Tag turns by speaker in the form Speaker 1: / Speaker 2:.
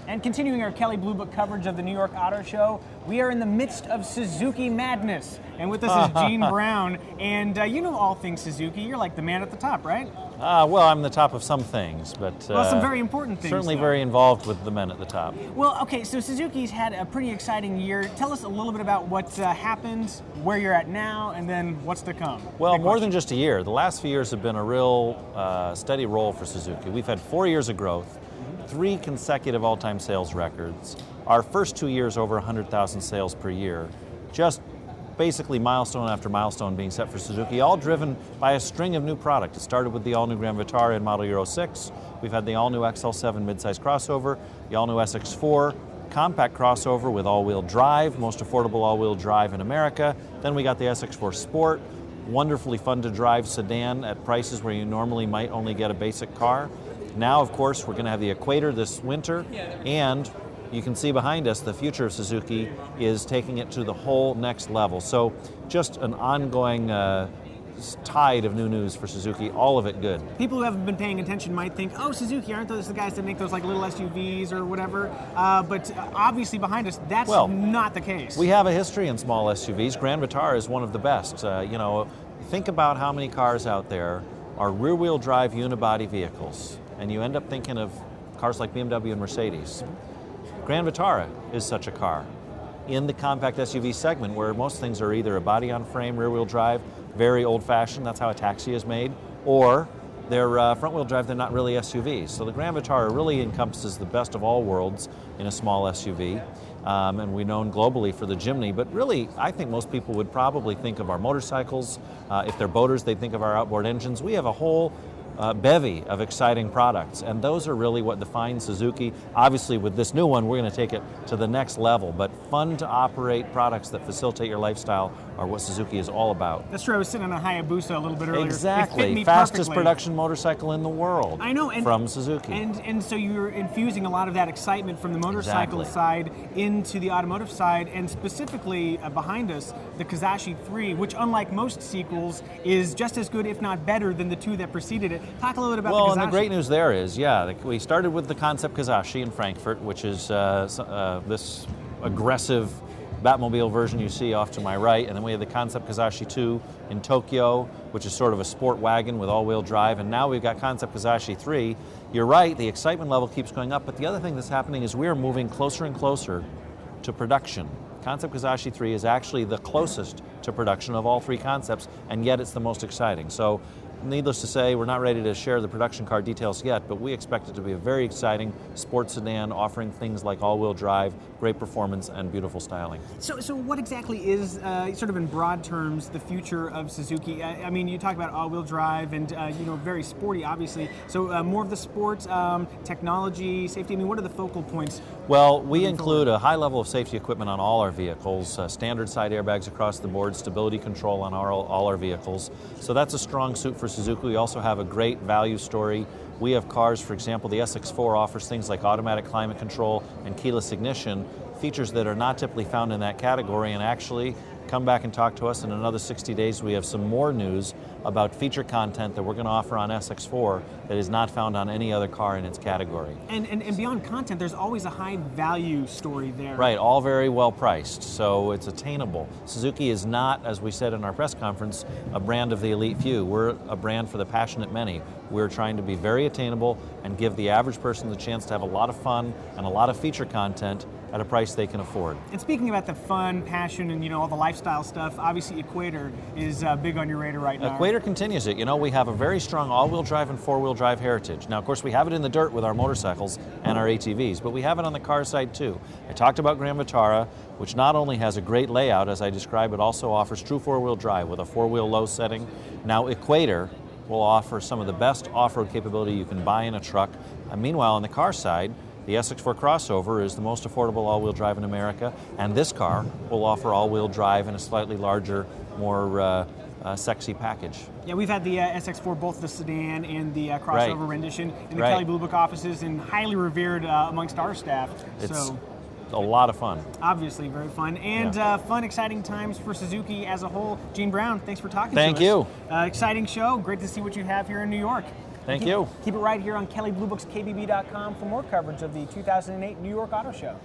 Speaker 1: And continuing our Kelley Blue Book coverage of the New York Auto Show, we are in the midst of Suzuki madness. And with us is Gene Brown. And you know all things Suzuki. You're like the man at the top, right?
Speaker 2: Well, I'm the top of some things, but
Speaker 1: well, some very important things.
Speaker 2: Certainly
Speaker 1: though.
Speaker 2: very involved with the men at the top.
Speaker 1: Well, okay, so Suzuki's had a pretty exciting year. Tell us a little bit about what's happened, where you're at now, and then what's to come.
Speaker 2: Well, more than just a year. The last few years have been a real steady roll for Suzuki. We've had 4 years of growth, 3 consecutive all-time sales records. Our first 2 years over 100,000 sales per year. Just basically milestone after milestone being set for Suzuki, all driven by a string of new products. It started with the all-new Grand Vitara in model year 06. We've had the all-new XL7 midsize crossover, the all-new SX4 compact crossover with all-wheel drive, most affordable all-wheel drive in America. Then we got the SX4 Sport, wonderfully fun to drive sedan at prices where you normally might only get a basic car. Now, of course, we're going to have the Equator this winter, and you can see behind us the future of Suzuki is taking it to the whole next level. So just an ongoing tide of new news for Suzuki, all of it good.
Speaker 1: People who haven't been paying attention might think, oh, Suzuki, aren't those the guys that make those like little SUVs or whatever? But obviously behind us, that's not the case.
Speaker 2: We have a history in small SUVs. Grand Vitara is one of the best. Think about how many cars out there are rear-wheel drive unibody vehicles, and you end up thinking of cars like BMW and Mercedes. Grand Vitara is such a car in the compact SUV segment where most things are either a body-on-frame, rear-wheel drive, very old-fashioned, that's how a taxi is made, or they're front-wheel drive, they're not really SUVs. So the Grand Vitara really encompasses the best of all worlds in a small SUV. And we're known globally for the Jimny, but really, I think most people would probably think of our motorcycles. If they're boaters, they'd think of our outboard engines. We have a whole bevy of exciting products, and those are really what defines Suzuki. Obviously, with this new one, we're going to take it to the next level, but fun to operate products that facilitate your lifestyle are what Suzuki is all about.
Speaker 1: That's true. I was sitting on a Hayabusa a little bit earlier.
Speaker 2: Exactly.
Speaker 1: It fit me
Speaker 2: fastest
Speaker 1: perfectly.
Speaker 2: production motorcycle in the world.
Speaker 1: I know,
Speaker 2: from Suzuki.
Speaker 1: And so you're infusing a lot of that excitement from the motorcycle side into the automotive side, and specifically behind us, the Kizashi 3, which unlike most sequels, is just as good, if not better, than the 2 that preceded it. Talk a little bit about the Kizashi.
Speaker 2: Well, and the great news there is, we started with the concept Kizashi in Frankfurt, which is this aggressive Batmobile version you see off to my right, and then we have the concept Kizashi 2 in Tokyo, which is sort of a sport wagon with all-wheel drive, and now we've got concept Kizashi 3. You're right, the excitement level keeps going up, but the other thing that's happening is we are moving closer and closer to production. Concept Kizashi 3 is actually the closest to production of all 3 concepts, and yet it's the most exciting. So, needless to say, we're not ready to share the production car details yet, but we expect it to be a very exciting sports sedan offering things like all-wheel drive, great performance, and beautiful styling.
Speaker 1: So what exactly is, sort of in broad terms, the future of Suzuki? I mean, you talk about all-wheel drive and, very sporty, obviously. So more of the sports, technology, safety, I mean, what are the focal points?
Speaker 2: Well, we include a high level of safety equipment on all our vehicles, standard side airbags across the board, stability control on all our vehicles. So that's a strong suit for Suzuki. We also have a great value story. We have cars, for example, the SX4 offers things like automatic climate control and keyless ignition, features that are not typically found in that category, and actually come back and talk to us in another 60 days. We have some more news about feature content that we're going to offer on SX4 that is not found on any other car in its category.
Speaker 1: And beyond content, there's always a high value story there.
Speaker 2: Right, all very well priced, so it's attainable. Suzuki is not, as we said in our press conference, a brand of the elite few. We're a brand for the passionate many. We're trying to be very attainable and give the average person the chance to have a lot of fun and a lot of feature content at a price they can afford.
Speaker 1: And speaking about the fun, passion, and all the lifestyle stuff, obviously Equator is big on your radar right now.
Speaker 2: Equator continues it. We have a very strong all-wheel drive and four-wheel drive heritage. Now, of course, we have it in the dirt with our motorcycles and our ATVs, but we have it on the car side too. I talked about Grand Vitara, which not only has a great layout, as I described, but also offers true four-wheel drive with a four-wheel low setting. Now, Equator will offer some of the best off-road capability you can buy in a truck. And meanwhile, on the car side, the SX4 crossover is the most affordable all-wheel drive in America, and this car will offer all-wheel drive in a slightly larger, more sexy package.
Speaker 1: Yeah, we've had the SX4, both the sedan and the crossover rendition in the Kelley Blue Book offices, and highly revered amongst our staff.
Speaker 2: It's a lot of fun.
Speaker 1: Obviously, very fun. And fun, exciting times for Suzuki as a whole. Gene Brown, thanks for talking to us.
Speaker 2: Thank you.
Speaker 1: Exciting show. Great to see what you have here in New York.
Speaker 2: Thank you.
Speaker 1: Keep it right here on KelleyBlueBooksKBB.com for more coverage of the 2008 New York Auto Show.